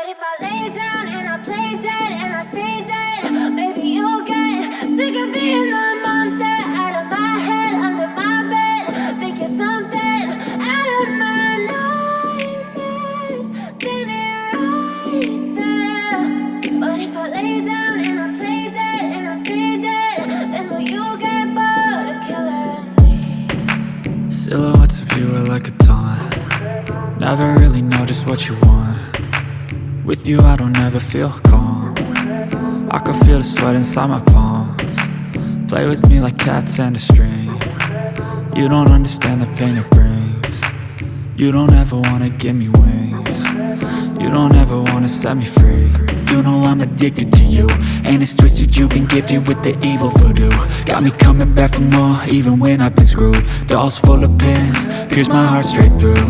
But if I lay down and I play dead and I stay dead, maybe you'll get sick of being the monster out of my head, under my bed, thinking something out of my nightmares, standing right there. But if I lay down and I play dead and I stay dead, then will you get bored of killing me? Silhouettes of you are like a taunt. Never really know just what you want. With you I don't ever feel calm. I can feel the sweat inside my palms. Play with me like cats and a string. You don't understand the pain it brings. You don't ever wanna give me wings. You don't ever wanna set me free. You know I'm addicted to you, and it's twisted, you've been gifted with the evil voodoo. Got me coming back for more, even when I've been screwed. Dolls full of pins, pierce my heart straight through.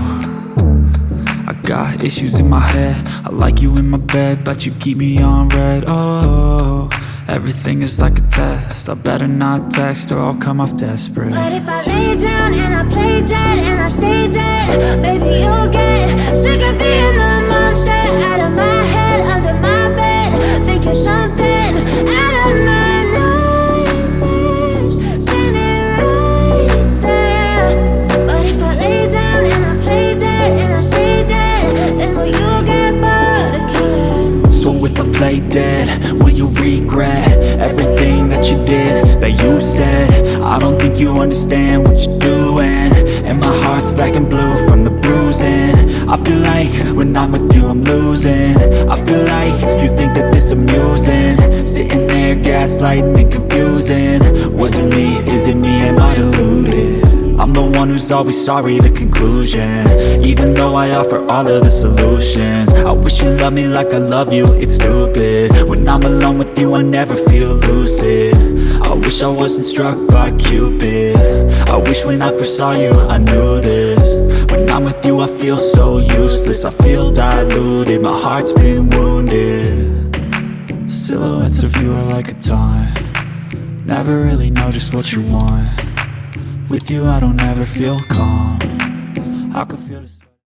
I got issues in my head, I like you in my bed, but you keep me on red. Oh, everything is like a test. I better not text or I'll come off desperate. But if I lay down and I play dead and I stay dead, baby you'll get sick of being the monster out of my head, under my bed, thinking something out of my nightmares, standing right there. But if I lay down and I play dead and I stay dead, then will you get bored of killing me? So if I play dead, will you regret everything that you did, that you said? I don't think you understand what you're doing, and my heart's black and blue from the bruising. I feel like when I'm with you I'm losing. I feel like you think that this amusing, sitting there gaslighting and confusing. Was it me? Is it me? Am I deluded? I'm the one who's always sorry, the conclusion, even though I offer all of the solutions. I wish you loved me like I love you, it's stupid. When I'm alone with you I never feel lucid. I wish I wasn't struck by Cupid. I wish when I first saw you I knew this. When I'm with you I feel so useless, I feel diluted, my heart's been wounded. Silhouettes of you are like a taunt. Never really know just what you want. With you I don't ever feel calm. I can feel the